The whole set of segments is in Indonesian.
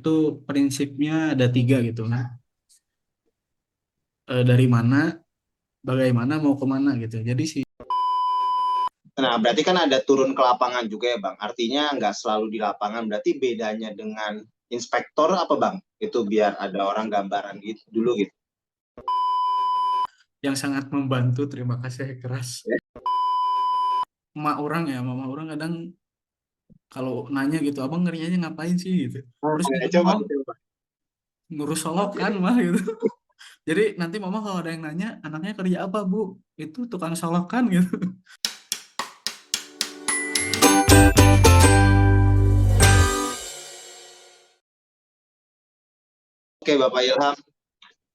Itu prinsipnya ada tiga gitu kan. Dari mana, bagaimana, mau kemana gitu. Jadi sih Nah, berarti kan ada turun ke lapangan juga ya, Bang. Artinya nggak selalu di lapangan. Berarti bedanya dengan inspektor apa, Bang? Itu biar ada orang gambaran gitu dulu gitu. yang sangat membantu, terima kasih keras. Ya. Emak orang ya, mama orang kadang kalau nanya gitu, abang ngerjainnya ngapain sih gitu. Terus Nah, gitu, coba, oh coba. ngurus solokan mah gitu. Jadi nanti mama kalau ada yang nanya, anaknya kerja apa bu? Itu tukang solokan gitu. Oke, Bapak Ilham.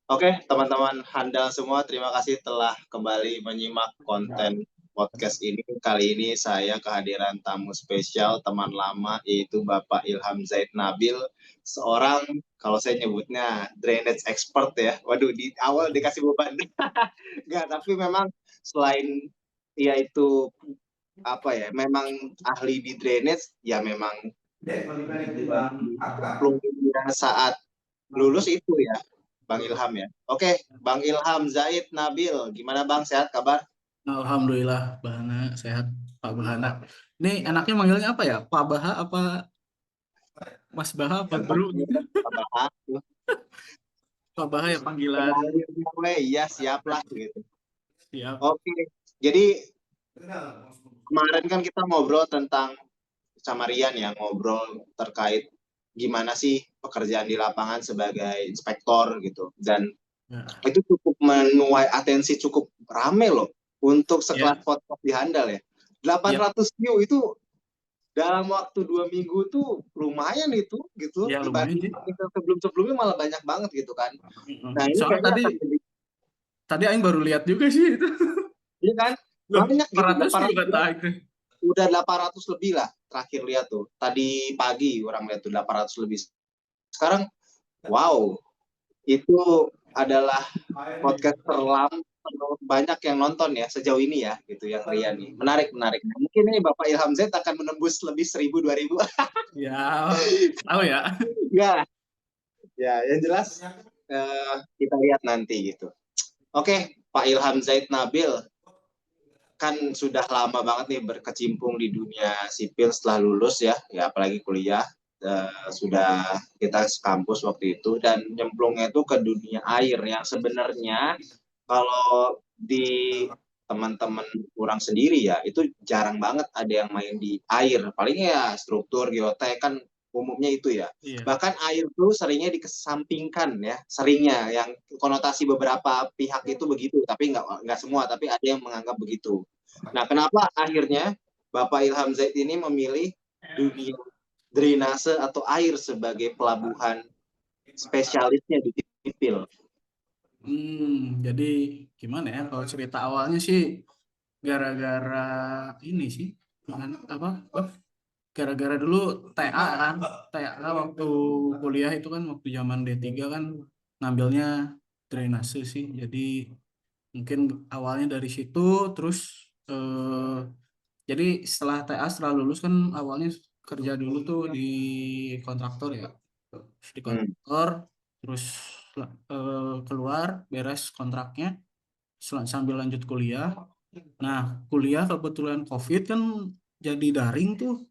Oke, teman-teman handal semua, terima kasih telah kembali menyimak konten podcast ini. Kali ini saya kehadiran tamu spesial, teman lama, yaitu Bapak Ilham Zaid Nabil, seorang, kalau saya nyebutnya, drainage expert ya. Waduh, di awal dikasih beban. Enggak, tapi memang selain dia itu, apa ya, memang ahli di drainage, ya memang diplomnya saat lulus itu ya, Bang Ilham ya. Oke, Bang Ilham Zaid Nabil, gimana Bang? Sehat kabar? Alhamdulillah, Bahana sehat, Pak Bahana. Ini enaknya manggilnya apa ya? Pak Baha apa Mas Baha apa Bro gitu? Kabar? Pak Baha ya panggilan. Kenalin gue, iya siap lah gitu. Siap. Oke, jadi kemarin kan kita ngobrol tentang sama Rian ya, ngobrol terkait gimana sih pekerjaan di lapangan sebagai inspektor gitu. Dan Ya, itu cukup menuai atensi cukup rame loh untuk sekelas ya, podcast di Handal ya. ya, 800 view itu dalam waktu 2 minggu tuh lumayan itu gitu ya lumayan dibanding sih. sebelum-sebelumnya malah banyak banget gitu kan. Nah ini Soalnya kayaknya tadi akan jadi, tadi Aing baru lihat juga sih itu. ya kan, Loh, banyak gitu 400 view 800 kata Aing. udah 800 lebih lah terakhir lihat tuh. Tadi pagi orang lihat tuh 800 lebih. Sekarang wow, itu adalah podcast terlam banyak yang nonton ya sejauh ini ya gitu yang Rian nih. Menarik menarik. Nah, mungkin ini Bapak Ilham Z akan menembus lebih 1000 2000. Ya, tahu ya. Ya, ya yang jelas kita lihat nanti gitu. Oke, Pak Ilham Zaid Nabil kan sudah lama banget nih berkecimpung di dunia sipil setelah lulus ya, ya apalagi kuliah. Sudah kita kampus waktu itu dan nyemplungnya itu ke dunia air yang sebenarnya kalau di teman-teman kurang sendiri ya itu jarang banget ada yang main di air, paling ya struktur geotek kan umumnya itu ya, Iya. bahkan air tuh seringnya dikesampingkan ya, seringnya yang konotasi beberapa pihak itu begitu, tapi nggak semua, tapi ada yang menganggap begitu. Nah, kenapa akhirnya Bapak Ilham Zaid ini memilih dunia drainase atau air sebagai pelabuhan spesialisnya di sipil? Jadi gimana ya? Kalau cerita awalnya sih gara-gara ini sih, apa? Gara-gara dulu TA kan, TA waktu kuliah itu kan waktu zaman D3 kan ngambilnya drainase sih. Jadi mungkin awalnya dari situ terus jadi setelah TA setelah lulus kan awalnya kerja dulu tuh di kontraktor ya. Terus di Hmm, kontraktor terus keluar beres kontraknya sambil lanjut kuliah. Nah, kuliah kebetulan COVID kan jadi daring tuh,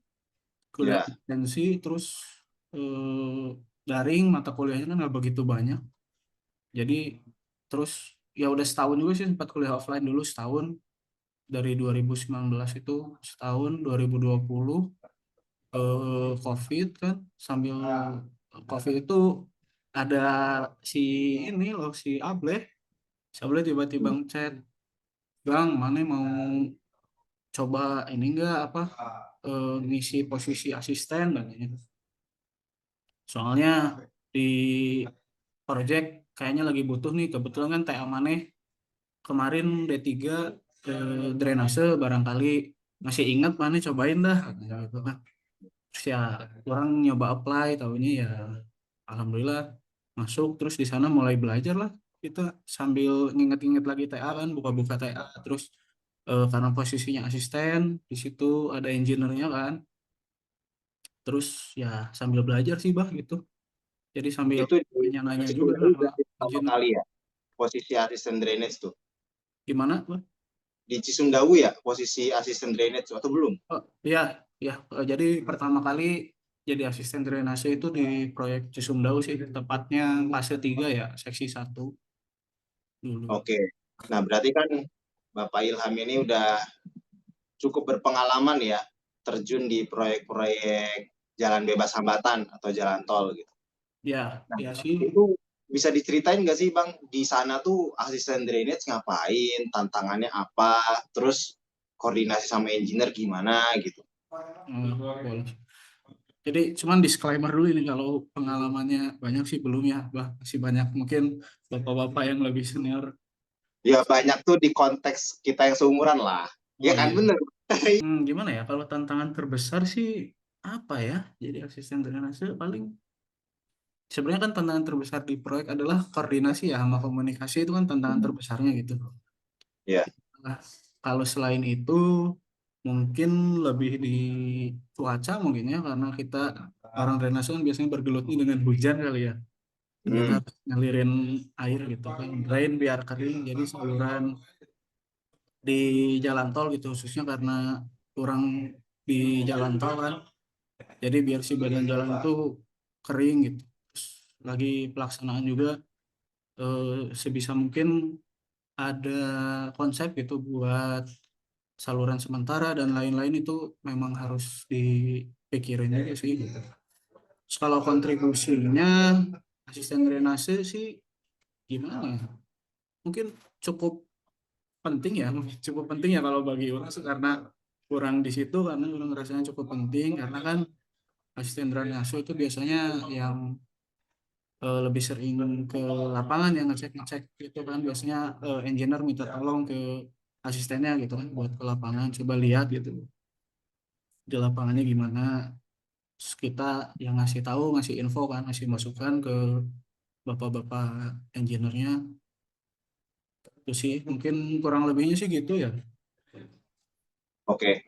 kuliah ya, distansi terus eh, daring, mata kuliahnya kan nggak begitu banyak. Jadi terus ya udah setahun juga sih sempat kuliah offline dulu setahun, dari 2019 itu setahun, 2020 COVID kan, sambil COVID itu ada si ini loh, si Ableh tiba-tiba ngechat, Bang mana mau coba ini enggak apa, ngisi posisi asisten dan ini, soalnya di project kayaknya lagi butuh nih, kebetulan kan TA Maneh kemarin D3 drainase, barangkali masih ingat mana cobain dah katanya gitu kan. Terus ya orang nyoba apply, tahunya ya alhamdulillah masuk, terus di sana mulai belajar lah kita sambil nginget-nginget lagi TA kan, buka-buka TA terus karena posisinya asisten di situ ada engineer-nya kan, terus ya sambil belajar sih bah gitu. Jadi sambil Itu di nanya-nanya juga Cisumdawu sama berarti pertama engineer. kali ya posisi asisten drainage tuh. Gimana, Bang? Di Cisumdawu ya posisi asisten drainage atau belum? Oh, iya, iya. Jadi pertama kali jadi asisten drainase itu di proyek Cisumdawu sih, tepatnya fase 3 ya, seksi 1 dulu. Oke. Nah, berarti kan Bapak Ilham ini udah cukup berpengalaman ya terjun di proyek-proyek jalan bebas hambatan atau jalan tol gitu. Ya, Nah, ya sih. itu bisa diceritain nggak sih Bang, di sana tuh asisten drainage ngapain, tantangannya apa, terus koordinasi sama engineer gimana gitu. Boleh. Jadi cuman disclaimer dulu ini kalau pengalamannya banyak sih belum ya, bah masih banyak mungkin bapak-bapak yang lebih senior. Ya banyak tuh di konteks kita yang seumuran lah. Ya Oh kan iya. bener. Gimana ya kalau tantangan terbesar sih apa ya? Jadi asisten drainase paling sebenarnya kan tantangan terbesar di proyek adalah koordinasi ya sama komunikasi itu kan tantangan terbesarnya gitu. Ya, Nah, kalau selain itu mungkin lebih di cuaca mungkin ya karena kita orang drainase kan biasanya bergelutnya dengan hujan kali ya. Dan kita hmm, ngalirin air gitu kan, drain biar kering jadi saluran di jalan tol gitu khususnya karena kurang di jalan tol kan. Jadi biar si badan jalan itu kering gitu. Terus lagi pelaksanaan juga sebisa mungkin ada konsep gitu buat saluran sementara dan lain-lain itu memang harus dipikirin juga sih gitu. Terus kalau kontribusinya asisten drainase sih gimana ya? Mungkin cukup penting ya, cukup penting ya kalau bagi orang sih karena kurang di situ karena orang rasanya cukup penting karena kan asisten drainase itu biasanya yang lebih sering ke lapangan yang ngecek-ngecek gitu kan biasanya engineer minta tolong ke asistennya gitu kan buat ke lapangan coba lihat gitu di lapangannya gimana. Terus kita yang ngasih tahu ngasih info kan ngasih masukan ke bapak-bapak engineer-nya itu sih mungkin kurang lebihnya sih gitu ya. oke.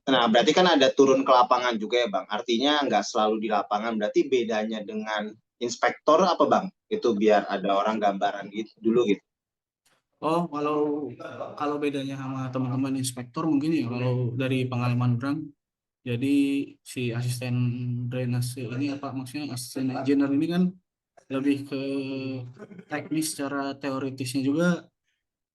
Nah, berarti kan ada turun ke lapangan juga ya Bang. Artinya nggak selalu di lapangan. Berarti bedanya dengan inspektor apa Bang? Itu biar ada orang gambaran gitu dulu gitu. Oh, kalau kalau bedanya sama teman-teman inspektor mungkin ya kalau dari pengalaman orang, jadi si asisten drainase ini apa maksudnya asisten engineer ini kan lebih ke teknis secara teoritisnya juga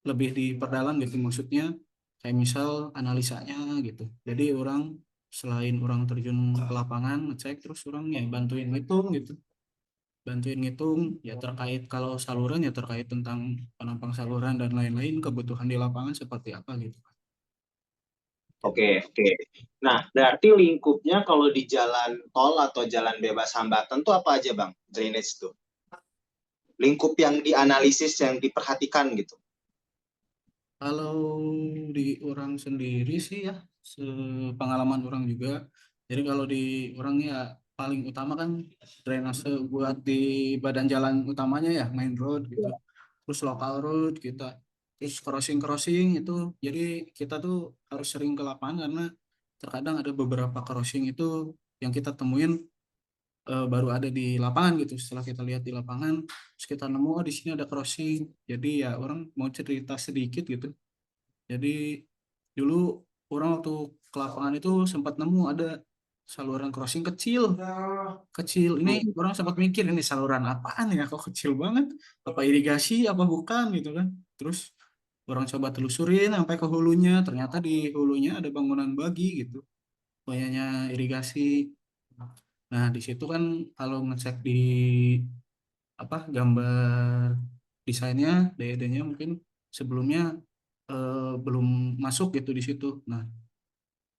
lebih diperdalam gitu maksudnya kayak misal analisanya gitu. Jadi orang selain orang terjun ke lapangan ngecek terus orang ya bantuin ngitung gitu. Bantuin ngitung ya terkait kalau saluran ya terkait tentang penampang saluran dan lain-lain kebutuhan di lapangan seperti apa gitu. Oke, oke. Nah, berarti lingkupnya kalau di jalan tol atau jalan bebas hambatan tuh apa aja Bang? Drainage tuh. Lingkup yang dianalisis, yang diperhatikan gitu. Kalau di orang sendiri sih ya, pengalaman orang juga. Jadi kalau di orang ya paling utama kan drainase buat di badan jalan utamanya ya, main road gitu. Terus local road kita, terus crossing-crossing itu. Jadi kita tuh harus sering ke lapangan karena terkadang ada beberapa crossing itu yang kita temuin baru ada di lapangan gitu. Setelah kita lihat di lapangan, terus kita nemu oh di sini ada crossing. Jadi ya orang mau cerita sedikit gitu. Jadi dulu orang waktu ke lapangan itu sempat nemu ada saluran crossing kecil. Kecil. Ini Hmm. orang sempat mikir ini saluran apaan ya kok kecil banget. Apa irigasi apa bukan gitu kan. Terus orang coba telusurin sampai ke hulunya. Ternyata di hulunya ada bangunan bagi gitu. Punyanya irigasi. Nah, di situ kan kalau ngecek di apa gambar desainnya, DED-nya mungkin sebelumnya belum masuk gitu di situ. Nah,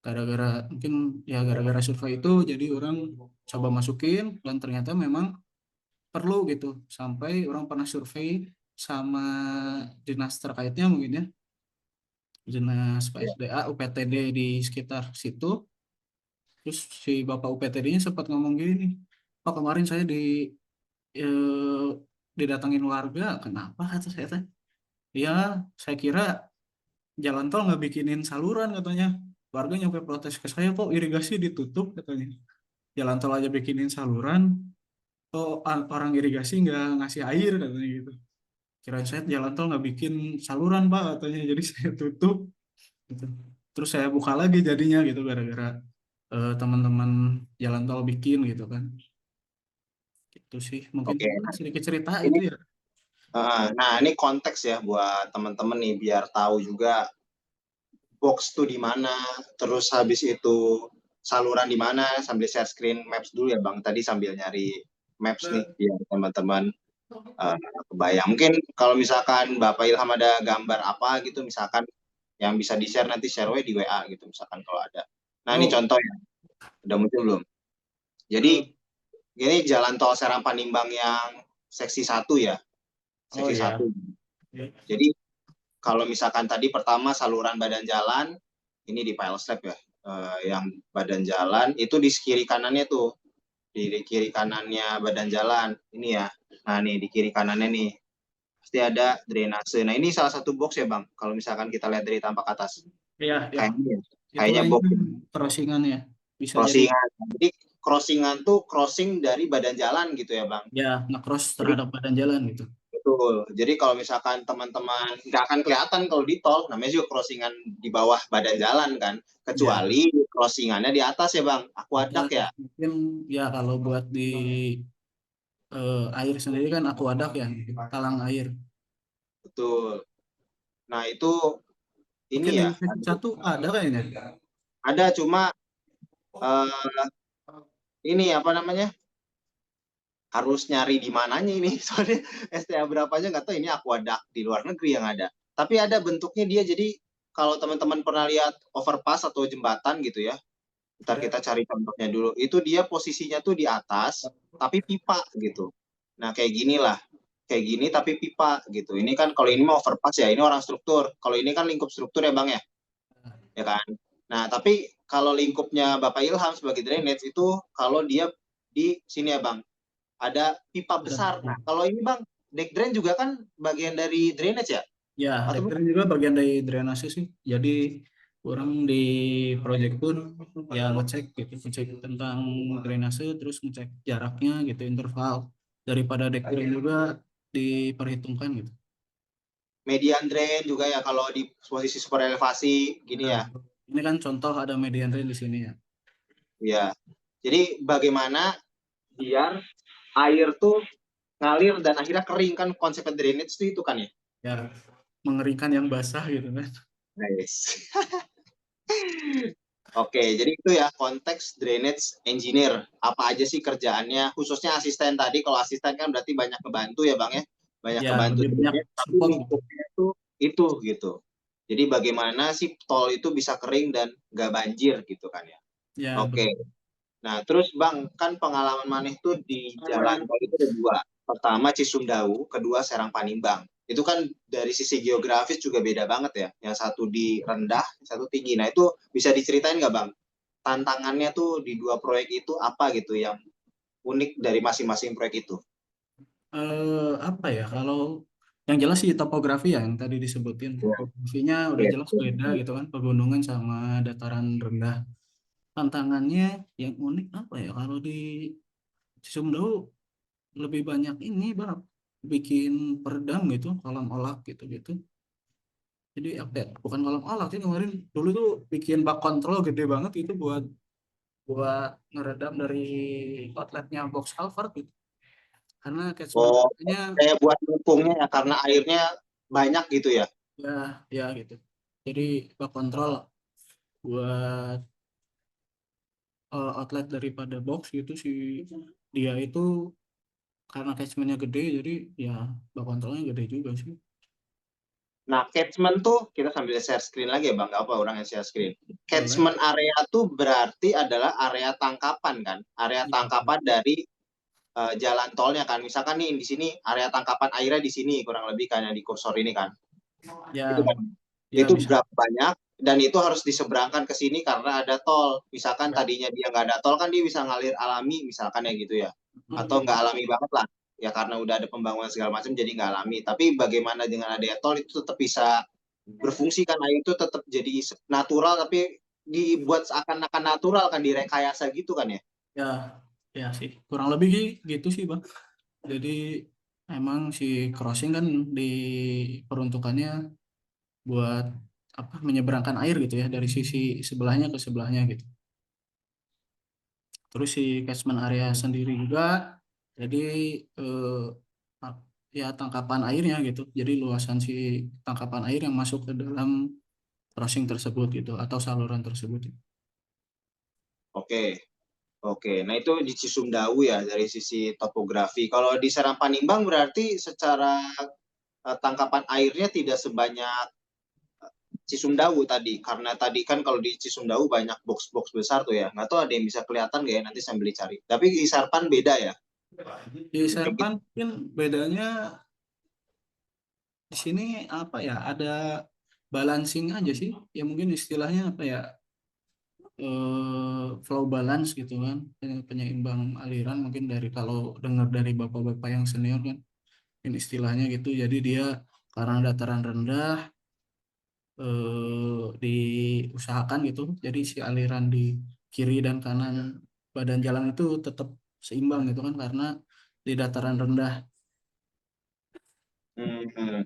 gara-gara mungkin ya gara-gara survei itu jadi orang coba masukin dan ternyata memang perlu gitu. Sampai orang pernah survei sama dinas terkaitnya mungkin ya, dinas PSDA, UPTD di sekitar situ. Terus si Bapak UPTD-nya sempat ngomong gini, Pak kemarin saya eh, didatangin warga, kenapa kata saya teh? Ya, saya kira jalan tol nggak bikinin saluran katanya. Warga nyampe protes ke saya kok irigasi ditutup katanya. Jalan tol aja bikinin saluran. oh orang irigasi nggak ngasih air katanya gitu. Kirain saya jalan tol nggak bikin saluran pak katanya, jadi saya tutup gitu. Terus saya buka lagi jadinya gitu gara-gara teman-teman jalan tol bikin gitu kan. Gitu sih mungkin Oke, sedikit cerita itu ini ya. nah ini konteks ya buat teman-teman nih biar tahu juga box tuh di mana, terus habis itu saluran di mana, sambil share screen maps dulu ya Bang. Tadi sambil nyari maps nih biar teman-teman eh, kebayang. Mungkin kalau misalkan Bapak Ilham ada gambar apa gitu misalkan yang bisa di-share nanti share di WA gitu misalkan kalau ada. Nah, ini Oh, contoh ya. Udah muncul belum? Jadi eh, ini jalan tol Serang Panimbang yang seksi satu ya. oh Seksi ya. satu. Jadi kalau misalkan tadi pertama saluran badan jalan, ini di file step ya, yang badan jalan itu di kiri kanannya tuh, di kiri kanannya badan jalan, ini ya. Nah nih di kiri kanannya nih pasti ada drainase. Nah ini salah satu box ya bang. Kalau misalkan kita lihat dari tampak atas, Iya, ya. kayaknya, Itu kayaknya box kayaknya crossingan ya. Bisa jadi crossingan. Jadi crossingan tuh crossing dari badan jalan gitu ya bang. ya nge-cross Jadi terhadap badan jalan gitu. betul. Jadi kalau misalkan teman-teman nggak akan kelihatan kalau di tol, namanya juga crossingan di bawah badan jalan kan. Ya, Kecuali crossingannya di atas ya bang. Aquaduct atas ya. mungkin ya kalau buat di air sendiri kan aquaduct ya, talang air. Betul. Nah itu Mungkin ini di ya. seksi satu ada kayaknya. Ada cuma eh, ini apa namanya? Harus nyari di mananya ini. Soalnya STA berapanya nggak tahu ini aquaduct di luar negeri yang ada. Tapi ada bentuknya dia jadi kalau teman-teman pernah lihat overpass atau jembatan gitu ya, ntar Ya. kita cari contohnya dulu. Itu dia posisinya tuh di atas, tapi pipa gitu. Nah, kayak gini lah. Kayak gini tapi pipa gitu. Ini kan kalau ini mau overpass ya, ini orang struktur. Kalau ini kan lingkup struktur ya Bang ya, ya kan? Nah, tapi kalau lingkupnya Bapak Ilham sebagai drainage itu kalau dia di sini ya Bang, ada pipa besar. Nah, kalau ini Bang, deck drain juga kan bagian dari drainage ya? Ya, Atau dekatnya juga bagian dari drainase sih. Jadi orang di project pun ya ngecek gitu, ngecek tentang drainase, terus ngecek jaraknya gitu, interval daripada deck drain juga diperhitungkan gitu. median drain juga ya kalau di posisi super elevasi gini Nah, ya? ini kan contoh ada median drain di sini ya. Ya. Jadi bagaimana biar air tuh ngalir dan akhirnya kering kan konsep drainage itu kan ya. Ya, mengeringkan yang basah gitu kan. Nice. Oke, jadi itu ya konteks drainage engineer. Apa aja sih kerjaannya? Khususnya asisten tadi. Kalau asisten kan berarti banyak kebantu ya bang ya, banyak Ya, kebantu lebih banyak drainage. Tapi support gitu. lingkupnya itu gitu. Jadi bagaimana sih tol itu bisa kering dan nggak banjir gitu kan ya? Ya, Oke. Nah, terus Bang, kan pengalaman maneh tuh di jalan tol itu ada dua. Pertama Cisumdawu, kedua Serang Panimbang. Itu kan dari sisi geografis juga beda banget ya. Yang satu di rendah, yang satu tinggi. Nah, itu bisa diceritain nggak Bang? Tantangannya tuh di dua proyek itu apa gitu yang unik dari masing-masing proyek itu? apa ya kalau yang jelas sih topografi ya yang tadi disebutin Ya, topografinya udah oke. jelas beda gitu kan, pegunungan sama dataran rendah. Tantangannya yang unik apa ya kalau di Sumedang lebih banyak ini bang, bikin peredam gitu, kolam olah gitu gitu. Jadi apa ya, bukan kolam olah sih, kemarin dulu tuh bikin bak kontrol gede banget itu buat buat ngeredam dari outletnya box culvert gitu, karena catchment Oh, nya kayak buat dukungnya ya karena airnya banyak gitu ya. ya ya gitu. Jadi bak kontrol buat outlet daripada box gitu sih, dia itu karena catchmentnya gede jadi ya bak kontrolnya gede juga sih. Nah, catchment tuh kita sambil share screen lagi ya Bang, nggak apa orang yang share screen. Boleh. Catchment area tuh berarti adalah area tangkapan kan, area Iya. tangkapan dari jalan tolnya kan. Misalkan nih di sini area tangkapan airnya di sini kurang lebih kan yang di kursor ini kan. Itu Ya, kan ya itu bisa. berapa banyak dan itu harus diseberangkan ke sini karena ada tol. Misalkan Ya. tadinya dia nggak ada tol kan dia bisa ngalir alami misalkan ya gitu ya. Atau nggak alami banget lah. Ya karena udah ada pembangunan segala macam jadi nggak alami. Tapi bagaimana dengan ada tol itu tetap bisa berfungsi kan air itu tetap jadi natural tapi dibuat seakan-akan natural kan direkayasa gitu kan ya. Ya, Ya sih, kurang lebih gitu sih Bang. Jadi emang si crossing kan diperuntukannya buat apa menyeberangkan air gitu ya dari sisi sebelahnya ke sebelahnya gitu. Terus si catchment area sendiri juga jadi eh, ya tangkapan airnya gitu. Jadi luasan si tangkapan air yang masuk ke dalam crossing tersebut gitu atau saluran tersebut. Oke, oke. Nah itu di Cisumdawu ya dari sisi topografi. Kalau di Serang berarti secara tangkapan airnya tidak sebanyak Cisumdawu tadi. Karena tadi kan kalau di Cisumdawu banyak box-box besar tuh ya. Nggak tahu ada yang bisa kelihatan nggak ya nanti sambil dicari. Tapi di Sarpan beda ya. Di Kayak Serpan gitu. mungkin bedanya di sini apa ya ada balancing aja sih ya mungkin istilahnya apa ya flow balance gitu kan penyeimbang aliran mungkin dari kalau dengar dari bapak-bapak yang senior kan ini istilahnya gitu jadi dia karena dataran rendah diusahakan gitu jadi si aliran di kiri dan kanan badan jalan itu tetap seimbang gitu kan karena di dataran rendah. Hmm.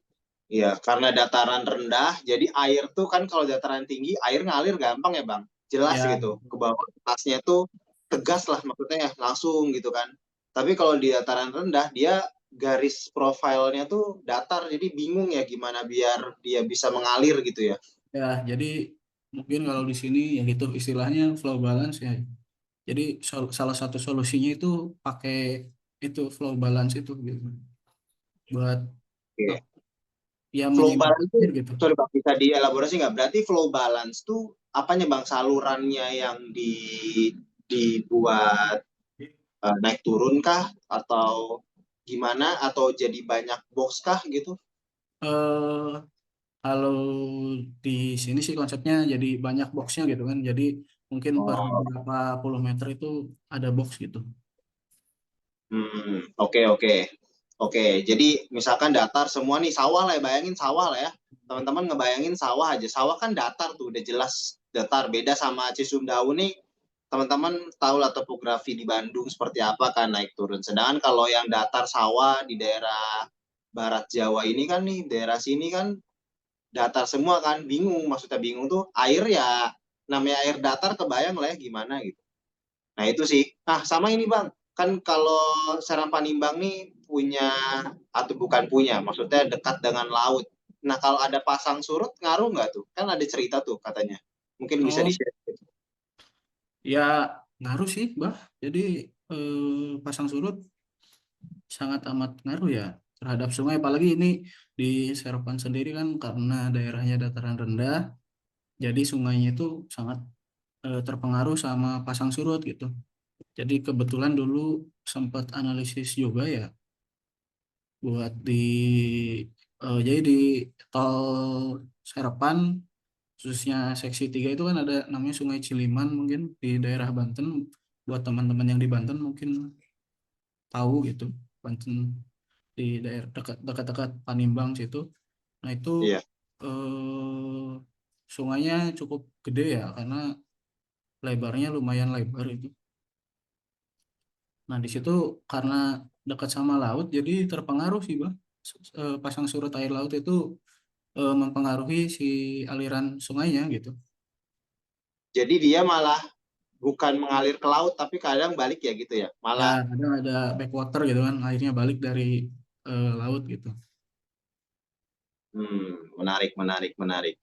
Iya, karena dataran rendah, jadi air tuh kan kalau dataran tinggi, air ngalir gampang ya Bang. Jelas Ya, gitu. Ke bawah atasnya tuh tegas lah maksudnya ya, langsung gitu kan. Tapi kalau di dataran rendah, dia garis profilnya tuh datar, jadi bingung ya gimana biar dia bisa mengalir gitu ya. ya, jadi mungkin kalau di sini ya gitu istilahnya flow balance ya. Jadi salah satu solusinya itu pakai itu flow balance itu gitu buat Oke. ap- ya Flow menyeimbangkan balance tuh, air gitu. sorry Bang, bisa dielaborasi nggak? Berarti flow balance tuh apanya Bang? Salurannya yang dibuat naik turun kah? Atau gimana? Atau jadi banyak box kah gitu? Eh kalau di sini sih konsepnya jadi banyak boxnya gitu kan. Jadi mungkin per Oh, berapa puluh meter itu ada box gitu. oke oke. Oke, jadi misalkan datar semua nih sawah lah ya, bayangin sawah lah ya. Teman-teman ngebayangin sawah aja. Sawah kan datar tuh, udah jelas datar. Beda sama Cisumdawu nih, teman-teman tahu lah topografi di Bandung seperti apa kan naik turun. Sedangkan kalau yang datar sawah di daerah Barat Jawa ini kan nih, daerah sini kan datar semua kan, bingung. Maksudnya bingung tuh air ya, namanya air datar kebayang lah ya gimana gitu. Nah itu sih. Nah sama ini Bang, kan kalau Seram Panimbang nih punya atau bukan punya, maksudnya dekat dengan laut. Nah kalau ada pasang surut ngaruh nggak tuh? Kan ada cerita tuh katanya. Mungkin bisa Oh, di-share. ya ngaruh sih, Bah. Jadi pasang surut sangat amat ngaruh ya terhadap sungai. Apalagi ini di Seropan sendiri kan karena daerahnya dataran rendah, jadi sungainya itu sangat terpengaruh sama pasang surut gitu. Jadi kebetulan dulu sempat analisis juga ya buat jadi di tol Serepan khususnya seksi 3 itu kan ada namanya Sungai Ciliman mungkin di daerah Banten buat teman-teman yang di Banten mungkin tahu gitu Banten di daerah dekat-dekat Panimbang situ. Nah itu Iya. eh, sungainya cukup gede ya karena lebarnya lumayan lebar itu. Nah, di situ karena dekat sama laut, jadi terpengaruh sih, Bang. Pasang surut air laut itu mempengaruhi si aliran sungainya gitu. Jadi dia malah bukan mengalir ke laut, tapi kadang balik ya gitu ya. Ya, Malah, kadang ada backwater gitu kan, airnya balik dari laut gitu. menarik, menarik, menarik.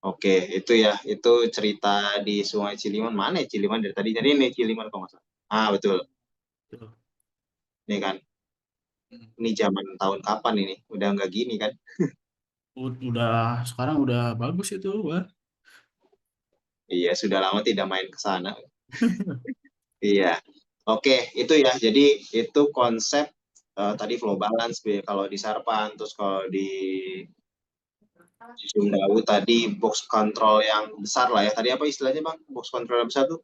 Oke, itu ya, itu cerita di Sungai Ciliman. Mana ya Ciliman dari tadi? Jadi ini Ciliman kok nggak salah. Ah, betul. Gitu. Ini kan, ini zaman tahun kapan ini? Udah nggak gini kan? Udah sekarang udah bagus itu, Bang. Iya, sudah lama tidak main ke sana. Iya. Oke, itu ya. Jadi itu konsep tadi flow balance kalau di Sarpan, terus kalau di Sumdawu tadi box control yang besar lah ya. Tadi apa istilahnya Bang? Box control yang besar tuh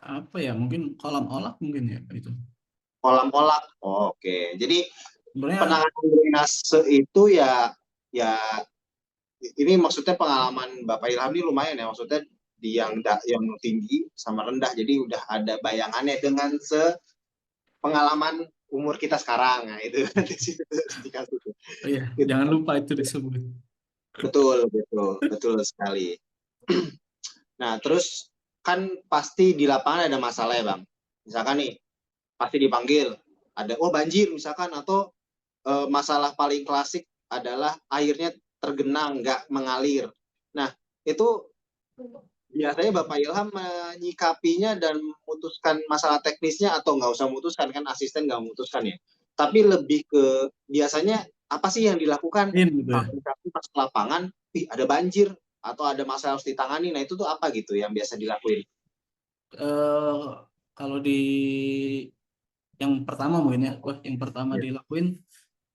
Apa ya? Mungkin kolam olah mungkin ya itu. kolam olak. Oh, oke. Jadi Sebenarnya penanganan drainase itu ya ya ini maksudnya pengalaman Bapak Ilham ini lumayan ya. Maksudnya di yang tinggi sama rendah. Jadi udah ada bayangannya dengan pengalaman umur kita sekarang. Nah, itu di situ harus dikasih. Oh iya, Gitu. jangan lupa itu disebut. Betul, betul, betul sekali. Nah, terus kan pasti di lapangan ada masalah ya, Bang. Misalkan nih, pasti dipanggil, ada, oh banjir misalkan, atau masalah paling klasik adalah airnya tergenang, nggak mengalir. Nah, itu biasanya Bapak Ilham menyikapinya dan memutuskan masalah teknisnya atau nggak usah memutuskan, kan asisten nggak memutuskan ya. Tapi lebih ke biasanya apa sih yang dilakukan In gitu ya. pas ke lapangan, ada banjir atau ada masalah harus ditangani. Nah itu tuh apa gitu yang biasa dilakuin? Eh kalau di yang pertama mungkin ya, wah yang pertama Ya. dilakuin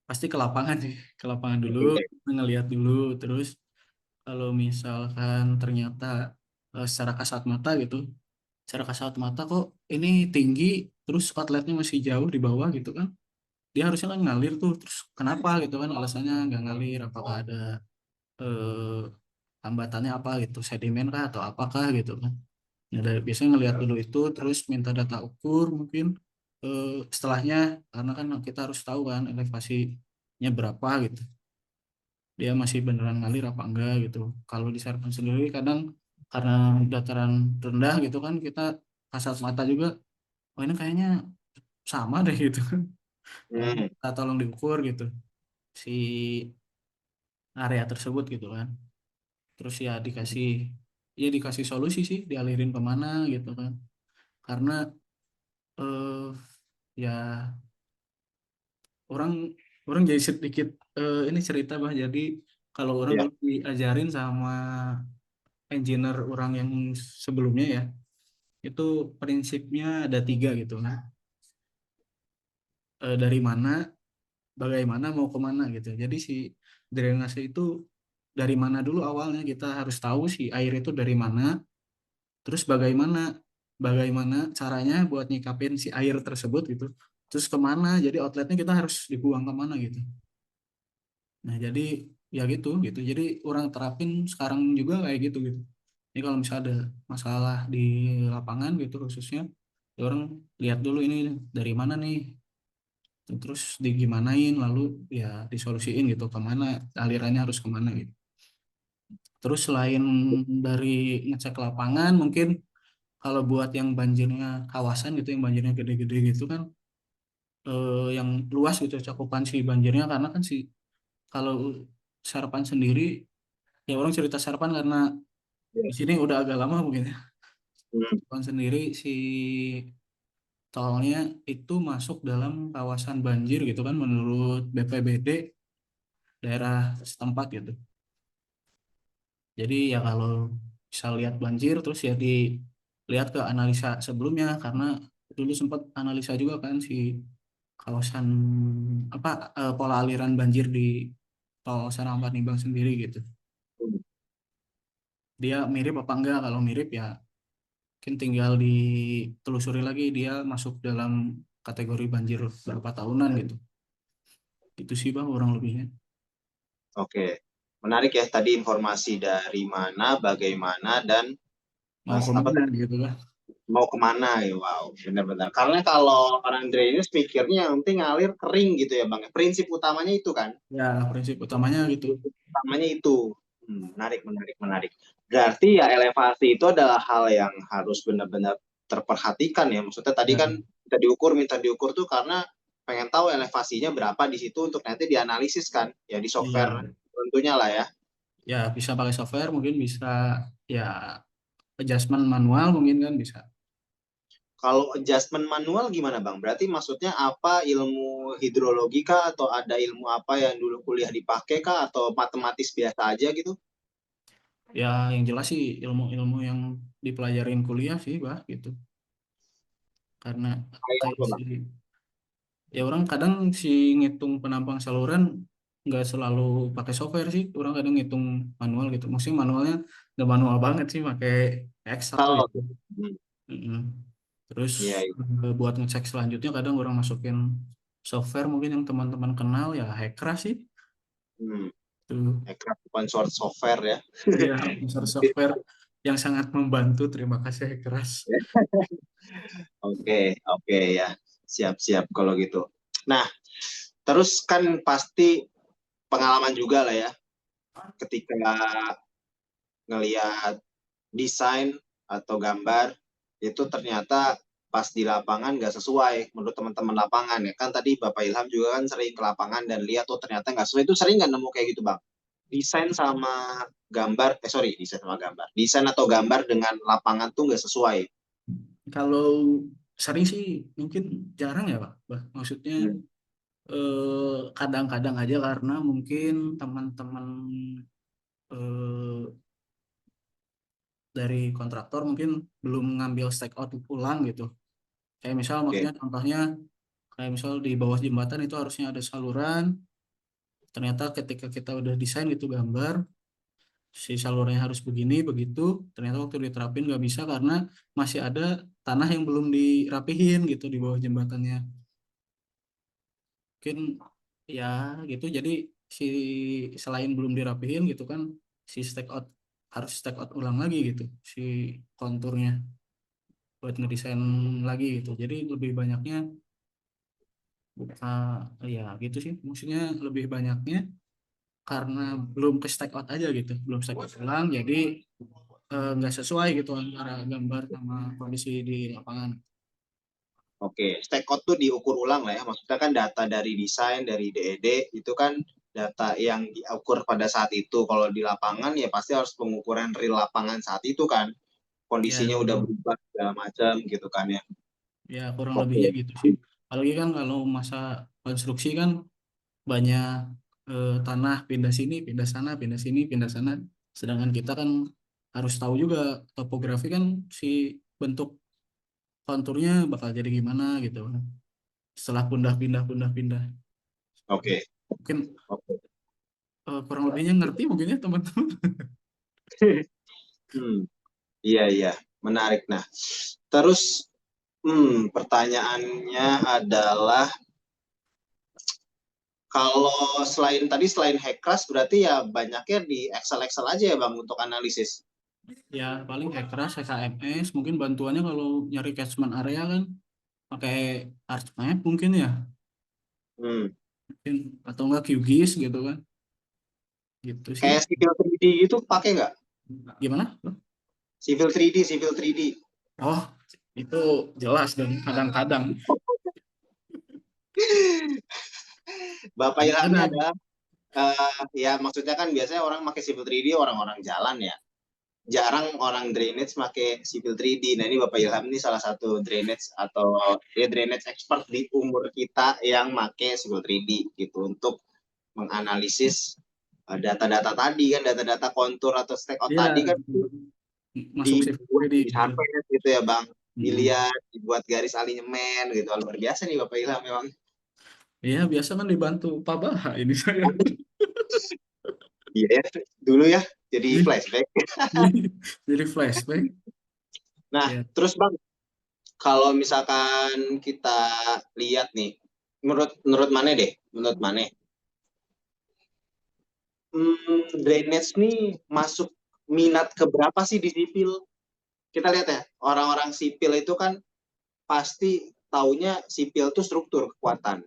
pasti ke lapangan sih, ke lapangan dulu, Oke. ngeliat dulu, terus kalau misalkan ternyata secara kasat mata gitu, secara kasat mata kok ini tinggi, terus outletnya masih jauh di bawah gitu kan, dia harusnya kan ngalir tuh, terus kenapa gitu kan, alasannya nggak ngalir, apakah ada eh, hambatannya apa gitu, sedimen kah atau apakah gitu kan. Nah, biasanya ngelihat dulu itu, terus minta data ukur mungkin setelahnya, karena kan kita harus tahu kan elevasinya berapa gitu. Dia masih beneran ngalir apa enggak gitu. Kalau di Serpong sendiri kadang karena dataran rendah gitu kan, kita kasat mata juga, oh ini kayaknya sama deh gitu kan. Hmm. Kita tolong diukur gitu si area tersebut gitu kan. Terus ya dikasih solusi sih, dialirin kemana gitu kan. Karena eh ya orang orang jadi sedikit ini cerita bah, jadi kalau orang Ya. dulu diajarin sama engineer orang yang sebelumnya ya, itu prinsipnya ada tiga gitu kan. Dari mana, bagaimana, mau kemana gitu. Jadi si drainase itu dari mana dulu awalnya, kita harus tahu si air itu dari mana, terus bagaimana bagaimana caranya buat nyikapin si air tersebut gitu, terus kemana, jadi outletnya kita harus dibuang kemana gitu. Nah, jadi ya gitu. Jadi orang terapin sekarang juga kayak gitu gitu. Jadi kalau misalnya ada masalah di lapangan gitu khususnya, ya orang lihat dulu ini dari mana nih, terus digimanain, lalu ya disolusiin gitu, kemana alirannya harus kemana gitu. Terus selain dari ngecek lapangan, mungkin kalau buat yang banjirnya kawasan gitu, yang banjirnya gede-gede gitu kan, yang luas gitu cakupan si banjirnya, karena kan si kalau Sarapan sendiri, ya orang cerita Sarapan karena Ya. di sini udah agak lama mungkin ya. Hmm. Sarapan sendiri si tolnya itu masuk dalam kawasan banjir gitu kan, menurut BPBD daerah setempat gitu. Jadi ya kalau bisa lihat banjir, terus ya dilihat ke analisa sebelumnya, karena dulu sempat analisa juga kan si kawasan apa, pola aliran banjir di tol Sarampat Nimbang sendiri gitu. Dia mirip apa enggak? Kalau mirip ya mungkin tinggal ditelusuri lagi dia masuk dalam kategori banjir berapa tahunan gitu. Itu sih bang kurang lebihnya. Oke. Menarik ya tadi informasi dari mana, bagaimana, dan Mau apa kemana tadi, gitu kan? mau kemana ya. Wow, benar-benar. Karena kalau orang drainase mikirnya yang penting ngalir kering gitu ya Bang. Prinsip utamanya itu kan. Ya prinsip utamanya gitu. Prinsip utamanya itu. Menarik, menarik, menarik. Berarti ya elevasi itu adalah hal yang harus benar-benar terperhatikan ya. Maksudnya tadi Ya, kan minta diukur tuh karena pengen tahu elevasinya berapa di situ untuk nanti dianalisis kan. Ya di software iya. tentunya lah ya. Ya bisa pakai software, mungkin bisa ya adjustment manual mungkin kan bisa. Kalau adjustment manual gimana Bang? Berarti maksudnya apa, ilmu hidrologi kah atau ada ilmu apa yang dulu kuliah dipakai kah atau matematis biasa aja gitu? Ya yang jelas sih ilmu-ilmu yang dipelajarin kuliah sih bah gitu. Karena Kayak kayak apa si Bang? ya orang kadang si ngitung penampang saluran nggak selalu pakai software sih, orang kadang ngitung manual gitu, maksudnya manualnya nggak manual banget sih, pakai Excel Oh, gitu. hmm. Mm-mm. Terus Iya, iya. buat ngecek selanjutnya kadang orang masukin software mungkin yang teman-teman kenal ya, Hekra sih Hmm. tuh. Ekraf open source software ya. Ya unsur software yang sangat membantu, terima kasih Hekras. Oke, oke ya. Siap-siap kalau gitu. Nah, terus kan pasti pengalaman juga lah ya ketika ngelihat desain atau gambar itu ternyata pas di lapangan nggak sesuai menurut teman-teman lapangan ya kan tadi Bapak Ilham juga kan sering ke lapangan dan lihat tuh ternyata nggak sesuai itu sering nggak nemu kayak gitu Bang desain sama gambar sorry desain sama gambar desain atau gambar dengan lapangan tuh nggak sesuai. Kalau sering sih mungkin jarang ya Pak. Maksudnya Hmm, kadang-kadang aja karena mungkin teman-teman eh, dari kontraktor mungkin belum ngambil stake out ulang gitu. Kayak misal oke. maksudnya contohnya kayak misal di bawah jembatan itu harusnya ada saluran. Ternyata ketika kita udah desain gitu gambar, si salurannya harus begini, begitu. Ternyata waktu diterapin nggak bisa karena masih ada tanah yang belum dirapihin gitu di bawah jembatannya. Mungkin ya gitu. Jadi si selain belum dirapihin gitu kan, si stake out harus stake out ulang lagi gitu si konturnya buat ngedesain lagi gitu. Jadi lebih banyaknya ya gitu sih. Maksudnya lebih banyaknya karena belum ke stake out aja gitu, belum stake out ulang. Jadi nggak sesuai gitu antara gambar sama kondisi di lapangan. Oke, stack code tuh diukur ulang lah ya. Maksudnya kan data dari desain, dari DED, itu kan data yang diukur pada saat itu. Kalau di lapangan ya pasti harus pengukuran real lapangan saat itu kan. Ya Kondisinya udah betul. berubah segala macam gitu kan ya. Ya kurang lebihnya Oke. gitu sih. Apalagi kan kalau masa konstruksi kan banyak tanah pindah sini, pindah sana, pindah sini, pindah sana. Sedangkan kita kan harus tahu juga topografi kan si bentuk konturnya bakal jadi gimana gitu. Setelah pindah. Oke. Mungkin Oke. kurang lebihnya ngerti mungkin ya teman-teman. Hmm, iya iya, menarik. Nah, terus pertanyaannya adalah kalau selain Hackcraft berarti ya banyaknya di Excel aja ya Bang untuk analisis. Ya paling Ekras, HKMS, mungkin bantuannya kalau nyari catchment area kan pakai ArcMap mungkin ya, Hmm. mungkin atau enggak QGIS gitu kan, gitu sih. Kayak Civil 3D gitu pakai nggak? Gimana? Civil 3D. Oh, itu jelas dong, kadang-kadang. Bapak Ilhamnya Kadang-kadang. adalah ya maksudnya kan biasanya orang pakai Civil 3D orang-orang jalan ya. Jarang orang drainage pakai Civil 3D. Nah ini Bapak Ilham ini salah satu drainage atau ya drainage expert di umur kita yang pakai Civil 3D gitu untuk menganalisis data-data tadi kan data-data kontur atau stakeout Iya, tadi kan masuk CV dibuat ready di gitu. Sharpen gitu ya Bang Mm. dilihat dibuat garis alinyemen gitu luar biasa nih Bapak Ilham memang. Iya, biasa kan dibantu Pak Baha ini saya. Iya ya dulu ya jadi flashback. Jadi flashback. Nah Ya, terus Bang kalau misalkan kita lihat nih menurut menurut mana deh menurut mana drainage nih masuk minat ke berapa sih di sipil kita lihat ya orang-orang sipil itu kan pasti taunya sipil tuh struktur kekuatan.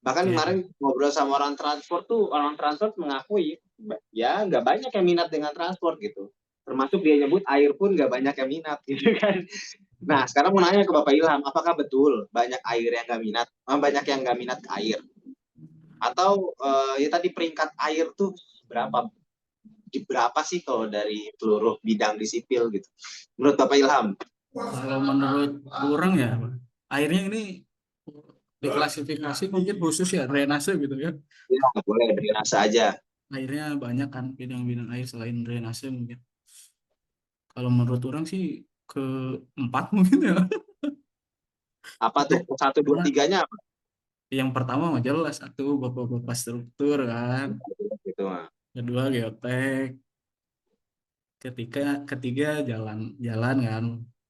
Bahkan ya, kemarin ngobrol sama orang transport mengakui ya nggak banyak yang minat dengan transport gitu. Termasuk dia nyebut air pun nggak banyak yang minat gitu kan. Nah sekarang mau nanya ke Bapak Ilham, apakah betul banyak air yang nggak minat, banyak yang nggak minat ke air? Atau ya tadi peringkat air tuh berapa? Di berapa sih kalau dari seluruh bidang di sipil gitu? Menurut Bapak Ilham? kalau menurut orang ya, airnya ini diklasifikasi mungkin khusus ya drainase gitu ya. Ya boleh dari rasa aja. Airnya banyak kan bidang-bidang air selain drainase mungkin. Kalau menurut orang sih keempat mungkin ya. Apa tuh? Satu, dua, Karena tiganya apa? yang pertama mah jelas satu bapak-bapak struktur kan, Gitu mah. kedua geotek, ketiga ketiga jalan kan.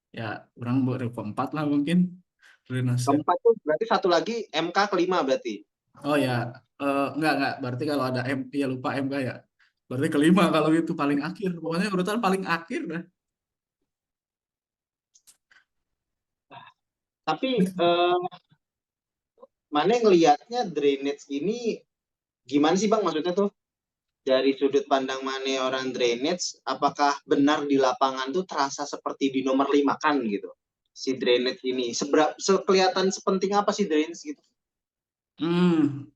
Ya orang baru keempat lah mungkin drainase. Keempat tuh berarti satu lagi MK kelima berarti. Oh ya, enggak. Berarti kalau ada M, ya lupa M enggak ya. Berarti kelima kalau itu paling akhir. Pokoknya urutan paling akhir dah. Tapi mana ngelihatnya drainage ini gimana sih Bang, maksudnya tuh dari sudut pandang mana orang drainage, apakah benar di lapangan tuh terasa seperti di nomor 5 kan gitu si drainage ini, kelihatan sepenting apa sih drainage gitu? Hmm,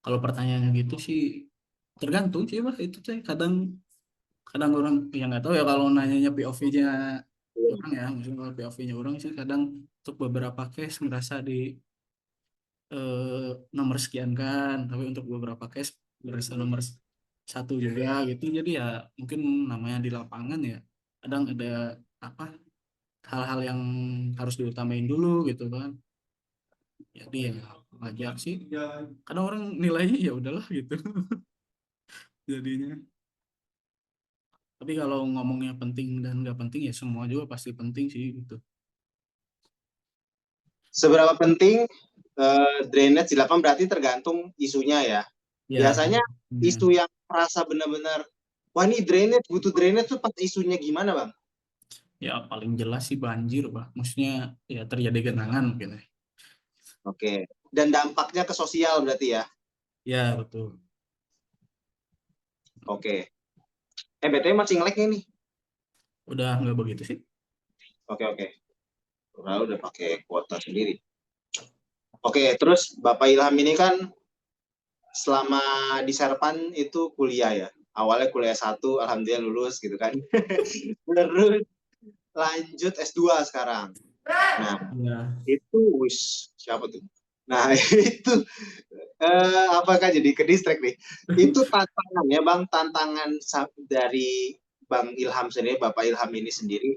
kalau pertanyaannya gitu sih tergantung sih Pak itu sih kadang kadang orang yang nggak tahu ya kalau nanyanya POV-nya orang ya, maksudnya kalau POV-nya orang sih kadang untuk beberapa case merasa di nomor sekian kan, tapi untuk beberapa case merasa nomor satu juga gitu. Jadi ya mungkin namanya di lapangan ya kadang ada apa hal-hal yang harus diutamain dulu gitu kan. Jadi ya wajar sih. Kadang orang nilainya ya udahlah gitu jadinya. Tapi kalau ngomongnya penting dan nggak penting ya semua juga pasti penting sih gitu. Seberapa penting drainage di lapangan berarti tergantung isunya ya. Ya, Biasanya ya, isu yang merasa benar-benar wah ini drainage butuh drainage tuh pas isunya gimana Bang? ya paling jelas sih banjir, Pak. Maksudnya ya terjadi genangan mungkin ya. Oke. Dan dampaknya ke sosial berarti ya. Ya, betul. Oke. BTW masih nge-lag nih. Udah nggak begitu sih. Oke, oke. Udah pakai kuota sendiri. Oke, terus Bapak Ilham ini kan selama di Serpan itu kuliah ya. Awalnya kuliah satu, alhamdulillah lulus gitu kan. Terus lanjut S2 sekarang. Nah, Ya, itu siapa tuh? Nah, itu apakah jadi ke distrik nih? Itu tantangannya Bang, tantangan dari Bang Ilham sendiri, Bapak Ilham ini sendiri,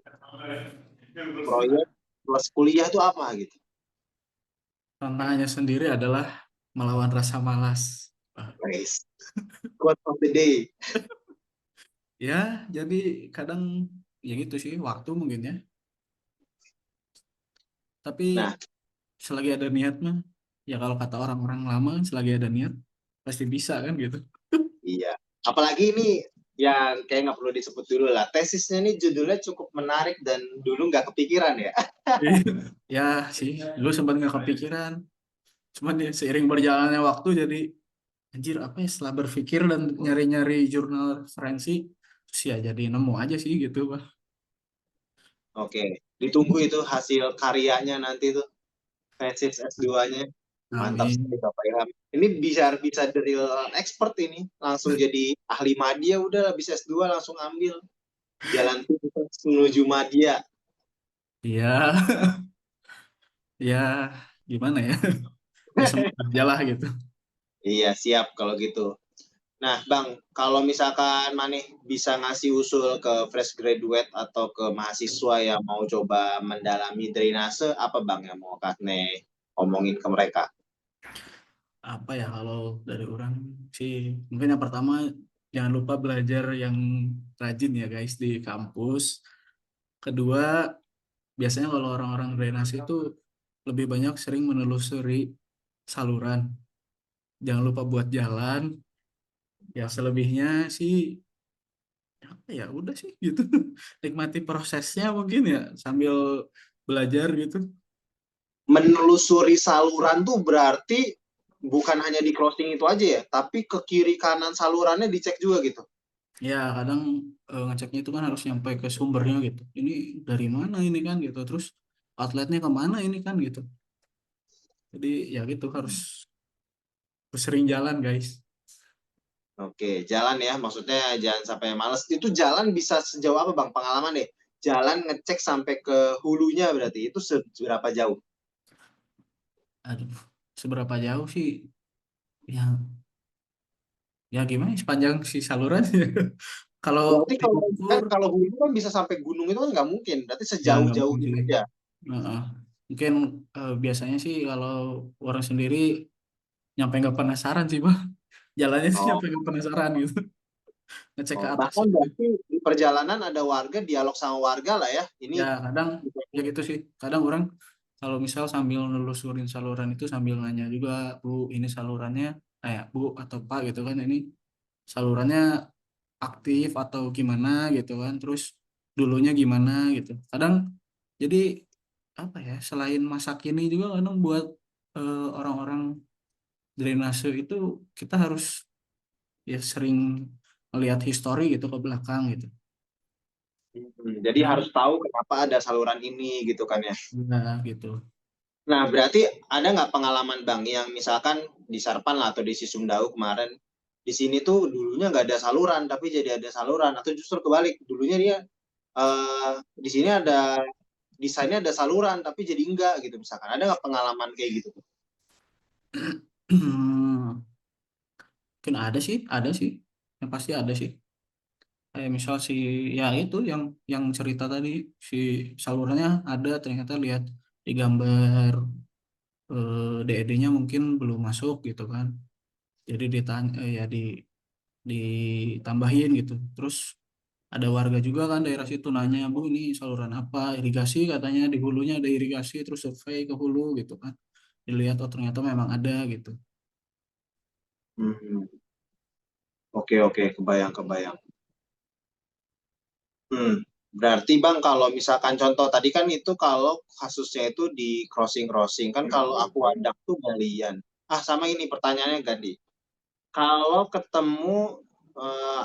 proyek plus kuliah itu apa gitu? tantangannya sendiri adalah melawan rasa malas. Ah, Guys, quote of the day. ya, jadi kadang ya gitu sih waktu mungkin ya. Tapi Nah, selagi ada niat mah, ya kalau kata orang-orang lama, selagi ada niat pasti bisa kan gitu. iya. Apalagi ini yang kayak nggak perlu disebut dulu lah. Tesisnya ini judulnya cukup menarik dan dulu nggak kepikiran ya. Ya sih, dulu sempat nggak kepikiran. Cuman ya seiring berjalannya waktu jadi anjir apa ya setelah berpikir dan nyari-nyari jurnal referensi terus ya jadi nemu aja sih gitu Pak. Oke, ditunggu itu hasil karyanya nanti tuh, tesis S2-nya. Mantap sekali Amin. Bapak Ilham. Ini bisa bisa dari expert ini, langsung jadi ahli media udah bisa S2 langsung ambil jalan pintas menuju media. Iya, ya gimana ya? Ya semoga aja lah gitu. Iya, siap kalau gitu. Nah, Bang, kalau misalkan Maneh bisa ngasih usul ke fresh graduate atau ke mahasiswa yang mau coba mendalami drainase, apa Bang yang mau Katne omongin ke mereka? Apa ya kalau dari orang sih mungkin yang pertama jangan lupa belajar yang rajin ya guys di kampus. Kedua, biasanya kalau orang-orang drainase itu lebih banyak sering menelusuri saluran. Jangan lupa buat jalan. Ya selebihnya sih apa ya udah sih gitu. Nikmati prosesnya mungkin ya sambil belajar gitu. Menelusuri saluran tuh berarti bukan hanya di crossing itu aja ya, tapi ke kiri kanan salurannya dicek juga gitu. Ya kadang ngeceknya itu kan harus nyampe ke sumbernya gitu. Ini dari mana ini kan gitu. Terus outletnya kemana ini kan gitu. Jadi ya gitu harus sering jalan guys. Oke, jalan ya, maksudnya jangan sampai males. Itu jalan bisa sejauh apa Bang? Pengalaman deh. Jalan ngecek sampai ke hulunya berarti itu seberapa jauh? Aduh, seberapa jauh sih? Ya, ya gimana ya, sepanjang si saluran. Kalau Berarti kalau kan diukur kalau hulu kan bisa sampai gunung itu kan nggak mungkin. Berarti ya nggak sejauh-jauh mungkin itu sih. aja. Heeh. Mungkin biasanya sih kalau orang sendiri nyampe nggak penasaran sih bang. Jalannya sih Oh, nyampe nggak penasaran gitu. Ngecek ke oh, atas bahkan gitu. berarti di perjalanan ada warga dialog sama warga lah ya. Ini Ya kadang ya gitu sih. Kadang orang kalau misal sambil nelusurin saluran itu sambil nanya juga, Bu, ini salurannya, Bu atau Pak gitu kan, ini salurannya aktif atau gimana gitu kan. Terus dulunya gimana gitu. Kadang jadi apa ya, selain masak ini juga kadang buat orang-orang drainase itu kita harus ya sering melihat histori gitu ke belakang gitu. Jadi Kadang harus tahu kenapa ada saluran ini gitu kan ya. ya gitu. Nah, berarti ada nggak pengalaman Bang yang misalkan di Sarpan lah atau di Sisumdawu kemarin, di sini tuh dulunya nggak ada saluran, tapi jadi ada saluran, atau justru kebalik, dulunya dia di sini ada desainnya ada saluran, tapi jadi enggak gitu misalkan. Ada nggak pengalaman kayak gitu? Mungkin ada sih, yang pasti ada sih. Kayak misal si ya itu yang cerita tadi si salurannya ada ternyata lihat di gambar DED-nya mungkin belum masuk gitu kan. Jadi ditanya ya ditambahin gitu. Terus ada warga juga kan daerah situ nanya, Bu ini saluran apa? Irigasi katanya di hulunya ada irigasi terus survei ke hulu gitu kan. Dilihat oh ternyata memang ada gitu. Hmm, oke oke, kebayang kebayang. Hmm, berarti Bang kalau misalkan contoh tadi kan itu kalau kasusnya itu di crossing-crossing kan kalau aqueduct tuh galian. Ah sama ini pertanyaannya Gadi. Kalau ketemu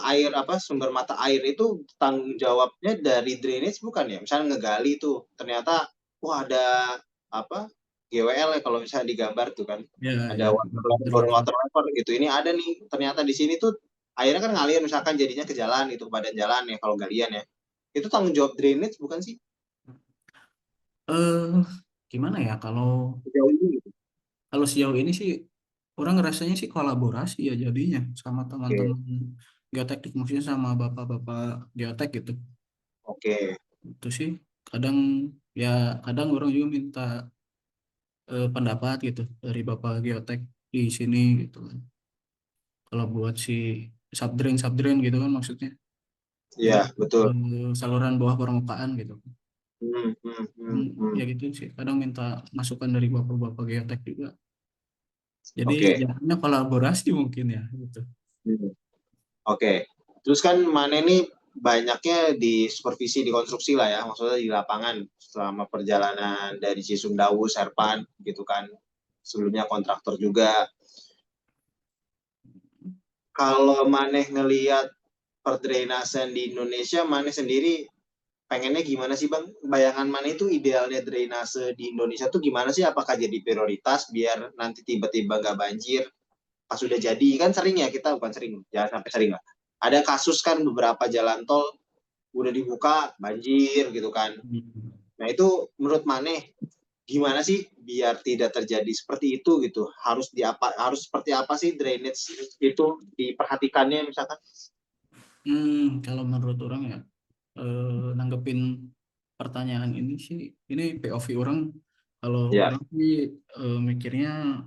air apa sumber mata air itu tanggung jawabnya dari drainage bukan ya? Misalnya ngegali tuh ternyata wah ada apa GWL ya kalau misalnya digambar tuh kan Ya ada ya water level betul. water level gitu. Ini ada nih ternyata di sini tuh airnya kan ngalir misalkan jadinya ke jalan gitu ke badan jalan ya kalau galian ya. Itu tanggung jawab drainage bukan sih? Eh gimana ya kalau Sejauh ini gitu. kalau sejauh ini sih orang ngerasanya sih kolaborasi ya jadinya sama Oke, teman-teman geoteknik maksudnya sama bapak-bapak geotek gitu. oke, Itu sih kadang ya kadang orang juga minta pendapat gitu dari bapak geotek di sini gitu kan. Kalau buat si subdrain gitu kan maksudnya iya buat betul. saluran bawah permukaan gitu. Ya Hmm. gitu sih kadang minta masukan dari bapak-bapak geotek juga. Jadi Oke. jadinya kolaborasi mungkin ya gitu. Hmm. Oke. Terus kan Mane ini banyaknya di supervisi di konstruksi lah ya, maksudnya di lapangan selama perjalanan dari Cisumdawu, Serpan gitu kan. Sebelumnya kontraktor juga. Kalau Maneh ngelihat perdrainasan di Indonesia, Maneh sendiri pengennya gimana sih Bang? Bayangan Maneh itu idealnya drainase di Indonesia tuh gimana sih? Apakah jadi prioritas biar nanti tiba-tiba nggak banjir? Pas sudah jadi kan sering ya kita bukan sering, jangan sampai sering lah. Ada kasus kan beberapa jalan tol udah dibuka banjir gitu kan. Hmm. Nah itu menurut Maneh gimana sih biar tidak terjadi seperti itu gitu? Harus seperti apa sih drainage itu diperhatikannya misalkan? Kalau menurut orang ya nanggepin pertanyaan ini sih ini POV orang kalau Ya, orang sih mikirnya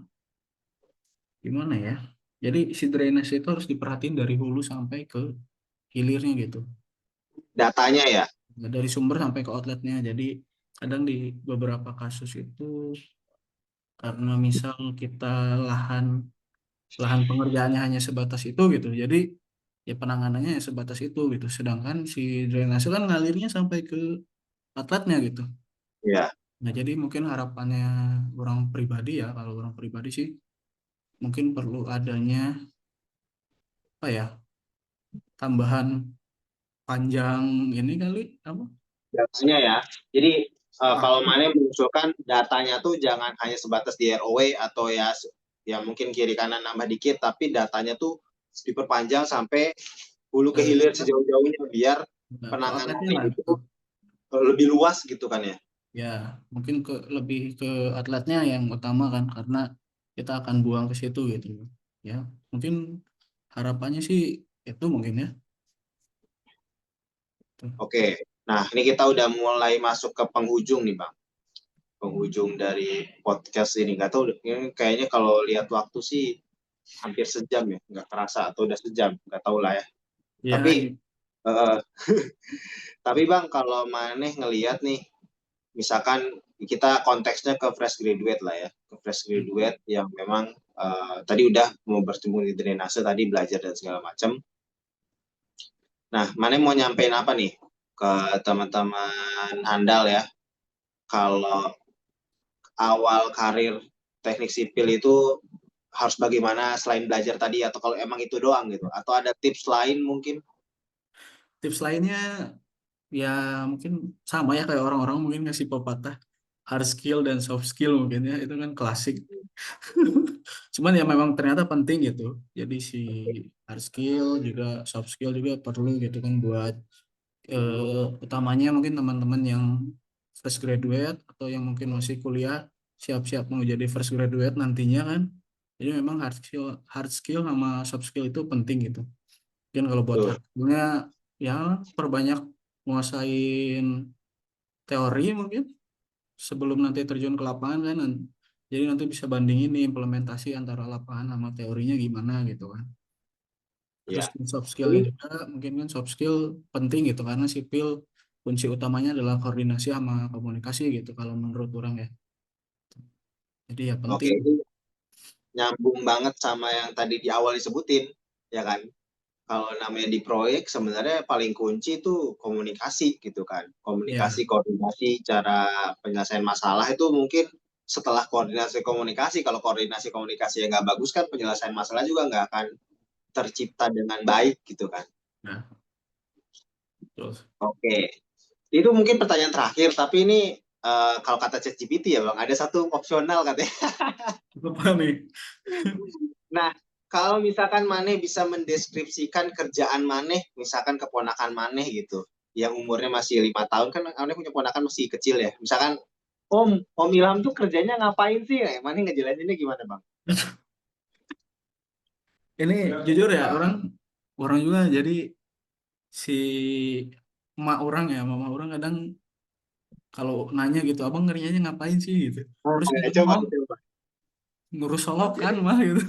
gimana ya jadi si drainase itu harus diperhatiin dari hulu sampai ke hilirnya gitu. datanya ya. Nah, dari sumber sampai ke outletnya jadi kadang di beberapa kasus itu karena misal kita lahan lahan pengerjaannya hanya sebatas itu gitu jadi ya penanganannya ya sebatas itu gitu sedangkan si drainase kan ngalirnya sampai ke outletnya gitu. Ya, Nah, jadi mungkin harapannya orang pribadi ya, kalau orang pribadi sih mungkin perlu adanya apa ya, tambahan panjang ini kali apa? datanya ya. Jadi Ah, kalau Maneh mengusulkan datanya tuh jangan hanya sebatas di ROW atau ya mungkin kiri kanan nambah dikit, tapi datanya tuh diperpanjang sampai hulu ke ke, hilir sejauh-jauhnya biar ke outletnya penanganannya lah itu gitu. lebih luas gitu kan ya. Ya, mungkin lebih ke outletnya yang utama kan, karena kita akan buang ke situ gitu. Ya, mungkin harapannya sih itu mungkin ya. Tuh. Oke, nah ini kita udah mulai masuk ke penghujung nih Bang. Penghujung dari podcast ini. Gak tahu, ini kayaknya kalau lihat waktu sih hampir sejam ya. Nggak kerasa atau udah sejam, nggak tahu lah ya. Ya, Tapi, eh, tapi Bang, kalau Maneh ngelihat nih, misalkan kita konteksnya ke fresh graduate lah ya. Ke fresh graduate yang memang tadi udah mau bertemu di drainase, tadi belajar dan segala macam. Nah, Maneh mau nyampein apa nih ke teman-teman handal ya? Kalau awal karir teknik sipil itu harus bagaimana selain belajar tadi, atau kalau emang itu doang gitu, atau ada tips lain mungkin? Tips lainnya ya mungkin sama ya kayak orang-orang mungkin ngasih pepatah hard skill dan soft skill mungkin ya itu kan klasik. Cuman ya memang ternyata penting gitu. Jadi si hard skill juga soft skill juga perlu gitu kan buat utamanya mungkin teman-teman yang fresh graduate atau yang mungkin masih kuliah siap-siap mau jadi fresh graduate nantinya kan. Jadi memang hard skill sama soft skill itu penting gitu. Mungkin kalau buat Tuh. hard skillnya ya perbanyak nguasain teori mungkin sebelum nanti terjun ke lapangan kan. Jadi nanti bisa bandingin nih implementasi antara lapangan sama teorinya gimana gitu kan. Terus Ya. soft skillnya Ini juga mungkin kan soft skill penting gitu karena sipil kunci utamanya adalah koordinasi sama komunikasi gitu kalau menurut orang ya. Jadi ya oke, penting. ini nyambung banget sama yang tadi di awal disebutin, ya kan? Kalau namanya di proyek sebenarnya paling kunci itu komunikasi gitu kan. Ya, Komunikasi, koordinasi, cara penyelesaian masalah itu mungkin setelah koordinasi komunikasi. Kalau koordinasi komunikasi yang nggak bagus kan penyelesaian masalah juga nggak akan tercipta dengan baik gitu kan. nah, terus Oke, itu mungkin pertanyaan terakhir, tapi ini kalau kata ChatGPT ya Bang, ada satu opsional katanya. apa nih? Nah, kalau misalkan Maneh bisa mendeskripsikan kerjaan Maneh, misalkan keponakan Maneh gitu, yang umurnya masih 5 tahun, kan Maneh punya keponakan masih kecil ya. Misalkan, Om Ilham tuh kerjanya ngapain sih? Maneh ngejelasinnya gimana Bang? Ini jujur ya orang orang juga jadi si emak orang ya mama orang kadang kalau nanya gitu abang kerjanya ngapain sih gitu terus Nah, gitu coba, mau coba. ngurus solokan mah gitu.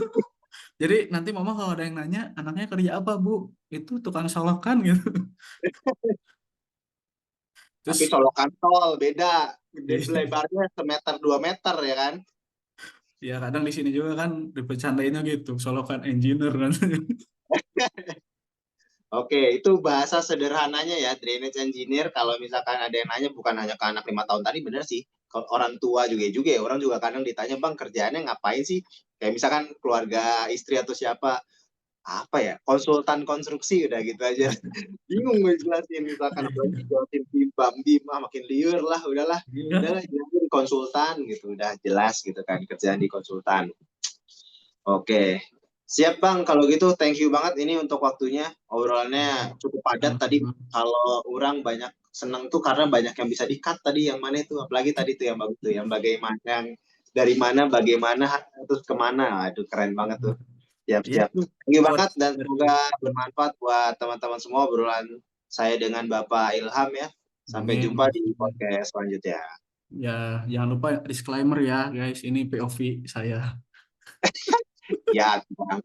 Jadi nanti mama kalau ada yang nanya anaknya kerja apa bu itu tukang solokan gitu. Tapi Terus solokan tol, beda. iya, Lebarnya semeter 2 meter ya kan? ya kadang di sini juga kan dipercandainnya gitu solokan engineer kan. Oke, itu bahasa sederhananya ya, drainage engineer. Kalau misalkan ada yang nanya, bukan hanya ke anak 5 tahun tadi, bener sih. Kalau orang tua juga ya, orang juga kadang ditanya, Bang, kerjaannya ngapain sih? Kayak misalkan keluarga istri atau siapa, apa ya, konsultan konstruksi, udah gitu aja. Bingung gue jelasin, misalkan apalagi jelasin bim, bim, makin liur lah, udahlah. Iya. Udahlah, jelasin konsultan gitu, udah jelas gitu kan, kerjaan di konsultan. Oke, siap Bang. Kalau gitu, thank you banget ini untuk waktunya. Obrolannya cukup padat tadi. Sama-sama. Kalau orang banyak seneng tuh karena banyak yang bisa di-cut tadi. Yang mana itu? Apalagi tadi tuh yang bagus tuh. Yang bagaimana, yang dari mana, bagaimana, terus kemana. Aduh, keren banget tuh. Siap, Iya siap. tuh Thank you banget quotes dan dari semoga bermanfaat buat teman-teman semua obrolan saya dengan Bapak Ilham ya. Sampai Amin. jumpa di podcast selanjutnya. Ya jangan lupa disclaimer ya guys ini POV saya. Ya, Bang.